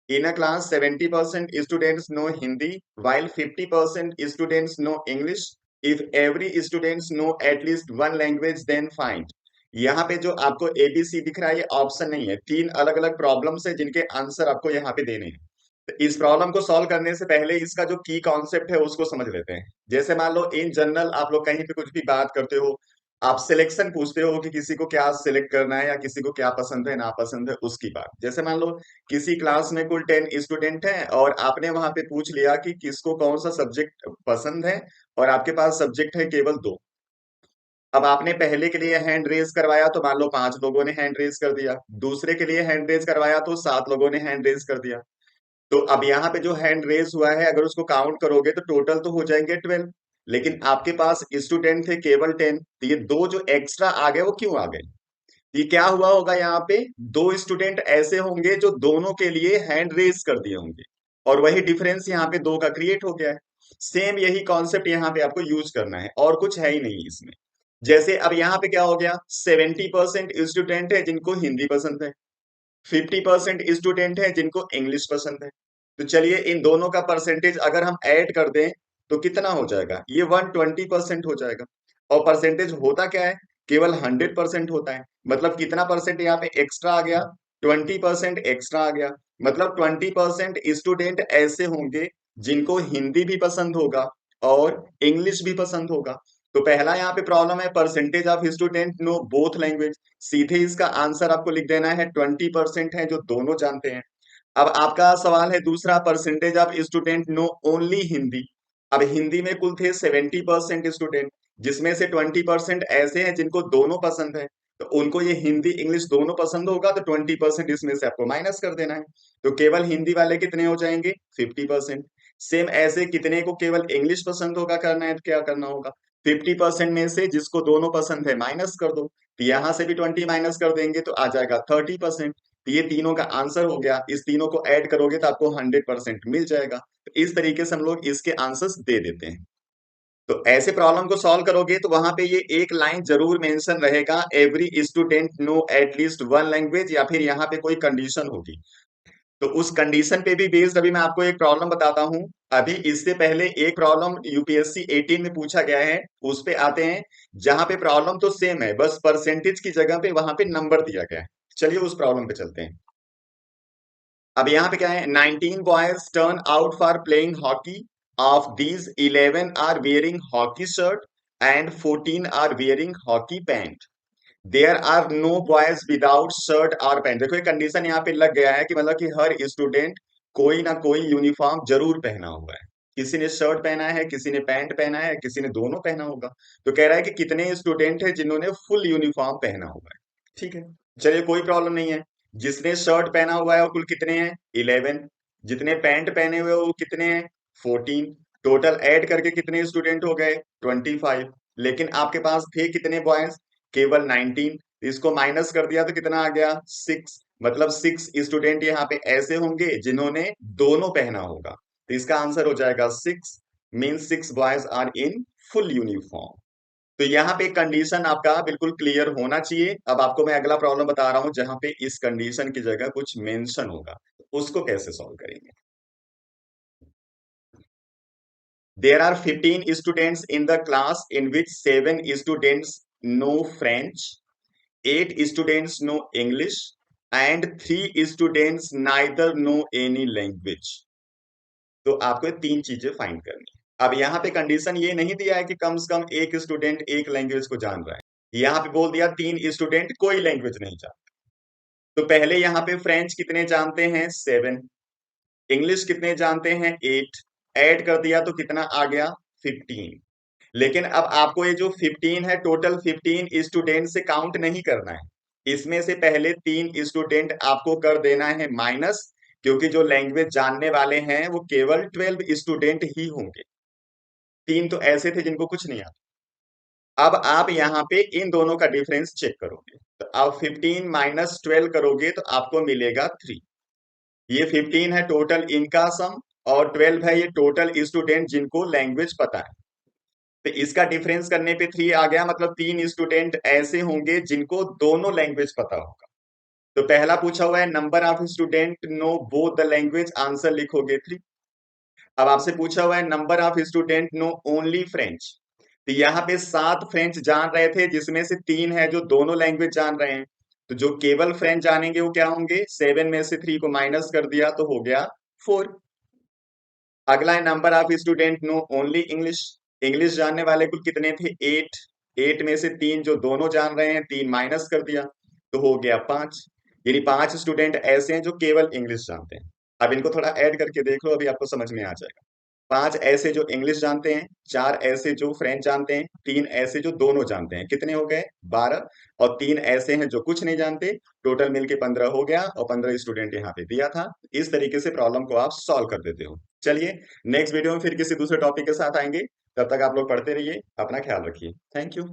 In a class, 70% students know Hindi, while 50% students know English. If every students know at least one language, then find. यहाँ पे जो आपको ABC दिख रहा है ये ऑप्शन नहीं है, तीन अलग अलग प्रॉब्लम्स है जिनके आंसर आपको यहाँ पे देने हैं। तो इस प्रॉब्लम को सॉल्व करने से पहले इसका जो की कॉन्सेप्ट है उसको समझ लेते हैं। जैसे मान लो इन जनरल आप लोग कहीं पे कुछ भी बात करते हो, आप सिलेक्शन पूछते हो कि किसी को क्या सिलेक्ट करना है या किसी को क्या पसंद है ना पसंद है, उसकी बात। जैसे मान लो किसी क्लास में कुल 10 स्टूडेंट हैं और आपने वहां पे पूछ लिया कि किसको कौन सा सब्जेक्ट पसंद है, और आपके पास सब्जेक्ट है केवल दो। अब आपने पहले के लिए हैंड रेज करवाया तो मान लो 5 लोगों ने हैंड रेज कर दिया, दूसरे के लिए हैंड रेज करवाया तो 7 लोगों ने हैंड रेज कर दिया। तो अब यहाँ पे जो हैंड रेज हुआ है अगर उसको काउंट करोगे तो टोटल तो हो जाएंगे 12। लेकिन आपके पास स्टूडेंट थे केवल 10, तो ये दो जो एक्स्ट्रा आ गए वो क्यों आ गए? ये क्या हुआ होगा, यहाँ पे दो स्टूडेंट ऐसे होंगे जो दोनों के लिए हैंड रेज कर दिए होंगे, और वही डिफरेंस यहाँ पे दो का क्रिएट हो गया है। सेम यही कॉन्सेप्ट यहाँ पे आपको यूज करना है और कुछ है ही नहीं इसमें। जैसे अब यहाँ पे क्या हो गया, 70% स्टूडेंट है जिनको हिंदी पसंद है, 50% स्टूडेंट है जिनको इंग्लिश पसंद है। तो चलिए इन दोनों का परसेंटेज अगर हम ऐड कर दें तो कितना हो जाएगा, ये 120% हो जाएगा। और परसेंटेज होता क्या है, केवल 100% होता है। मतलब कितना परसेंट यहाँ पे एक्स्ट्रा आ गया, 20% एक्स्ट्रा आ गया। मतलब 20% स्टूडेंट ऐसे होंगे जिनको हिंदी भी पसंद होगा और इंग्लिश भी पसंद होगा। तो पहला यहाँ पे प्रॉब्लम है percentage of student know both language, सीधे इसका आंसर आपको लिख देना है 20% है जो दोनों जानते हैं। अब आपका सवाल है दूसरा, percentage of student know only Hindi. अब हिंदी में कुल थे 70% स्टूडेंट, जिसमें से 20% ऐसे हैं जिनको दोनों पसंद है। तो उनको ये हिंदी इंग्लिश दोनों पसंद होगा तो 20% इसमें से आपको माइनस कर देना है। तो केवल हिंदी वाले कितने हो जाएंगे, 50%। सेम ऐसे कितने को केवल इंग्लिश पसंद होगा, करना है तो क्या करना होगा, 50% में से जिसको दोनों पसंद है माइनस कर दो। तो यहां से भी 20 माइनस कर देंगे तो आ जाएगा 30%। तो ये तीनों का आंसर हो गया, इस तीनों को ऐड करोगे तो आपको 100% मिल जाएगा। तो इस तरीके से हम लोग इसके आंसर्स दे देते हैं। तो ऐसे प्रॉब्लम को सॉल्व करोगे तो वहां पे ये एक लाइन जरूर मेंशन रहेगा, every student know at least one language, या फिर यहाँ पे कोई कंडीशन होगी। तो उस कंडीशन पे भी बेस्ड अभी मैं आपको एक प्रॉब्लम बताता हूं। अभी इससे पहले एक प्रॉब्लम यूपीएससी 18 में पूछा गया है, उस पे आते हैं, जहां पे प्रॉब्लम तो सेम है, बस परसेंटेज की जगह पे वहां पे नंबर दिया गया है। चलिए उस प्रॉब्लम पे चलते हैं। अब यहाँ पे क्या है, 19 boys turn out for playing hockey, of these 11 are wearing hockey shirt and 14 are wearing hockey pant. There are no boys without shirt और पैंट। देखो ये कंडीशन यहाँ पे लग गया है कि मतलब कि हर स्टूडेंट कोई ना कोई यूनिफॉर्म जरूर पहना हुआ है। किसी ने शर्ट पहना है, किसी ने पैंट पहना है, किसी ने दोनों पहना होगा। तो कह रहा है कि कितने स्टूडेंट है जिन्होंने फुल यूनिफॉर्म पहना हुआ है। ठीक है, चलिए कोई प्रॉब्लम नहीं है। जिसने शर्ट पहना हुआ है वो कुल कितने हैं, 11। जितने पैंट पहने हुए वो कितने हैं, 14। टोटल ऐड करके कितने स्टूडेंट हो गए, 25। लेकिन आपके पास थे कितने बॉयज, केवल 19। इसको माइनस कर दिया तो कितना आ गया, 6। मतलब 6 स्टूडेंट यहाँ पे ऐसे होंगे जिन्होंने दोनों पहना होगा। तो इसका आंसर हो जाएगा 6, mean 6 boys are in full uniform. तो यहाँ पे कंडीशन आपका बिल्कुल क्लियर होना चाहिए। अब आपको मैं अगला प्रॉब्लम बता रहा हूं जहां पे इस कंडीशन की जगह कुछ मेंशन होगा, उसको कैसे सॉल्व करेंगे। There are 15 students in the class in which 7 students know French, 8 students know English and 3 students neither know any language. तो आपको ये तीन चीजें फाइंड करनी है। अब यहाँ पे कंडीशन ये नहीं दिया है कि कम से कम एक स्टूडेंट एक लैंग्वेज को जान रहा है, यहाँ पे बोल दिया 3 स्टूडेंट कोई लैंग्वेज नहीं जानता। तो पहले यहाँ पे फ्रेंच कितने जानते हैं, 7। इंग्लिश कितने जानते हैं, 8। ऐड कर दिया तो कितना आ गया, 15। लेकिन अब आपको ये जो 15 है टोटल 15 स्टूडेंट से काउंट नहीं करना है, इसमें से पहले 3 स्टूडेंट आपको कर देना है माइनस, क्योंकि जो लैंग्वेज जानने वाले हैं वो केवल 12 स्टूडेंट ही होंगे। 3 तो ऐसे थे जिनको कुछ नहीं आता। अब आप यहाँ पे इन दोनों का डिफरेंस चेक करोगे, तो अब 15 माइनस 12 करोगे तो आपको मिलेगा 3। ये 15 है टोटल इनका सम, और 12 है ये टोटल स्टूडेंट जिनको लैंग्वेज पता है। तो इसका डिफरेंस करने पे 3 आ गया, मतलब 3 स्टूडेंट ऐसे होंगे जिनको दोनों लैंग्वेज पता होगा। तो पहला पूछा हुआ है number of student know both the language, answer लिखोगे 3। अब आपसे पूछा हुआ है number of student know only French, तो यहाँ पे 7 फ्रेंच जान रहे थे जिसमें से 3 है जो दोनों लैंग्वेज जान रहे हैं। तो जो केवल फ्रेंच जानेंगे वो क्या होंगे, 7 में से 3 को माइनस कर दिया तो हो गया 4। अगला है number of student know only English, English जानने वाले कुल कितने थे, 8। 8 में से 3 जो दोनों जान रहे हैं 3 माइनस कर दिया तो हो गया 5। यानी 5 स्टूडेंट ऐसे हैं जो केवल इंग्लिश जानते हैं। अब इनको थोड़ा ऐड करके देख लो, अभी आपको समझ में आ जाएगा। 5 ऐसे जो इंग्लिश जानते हैं, 4 ऐसे जो फ्रेंच जानते हैं, 3 ऐसे जो दोनों जानते हैं, कितने हो गए 12, और 3 ऐसे हैं जो कुछ नहीं जानते, टोटल मिलके 15 हो गया, और 15 स्टूडेंट यहाँ पे दिया था। इस तरीके से प्रॉब्लम को आप सॉल्व कर देते हो। चलिए नेक्स्ट वीडियो में फिर किसी दूसरे टॉपिक के साथ आएंगे, तब तक आप लोग पढ़ते रहिए, अपना ख्याल रखिए, थैंक यू।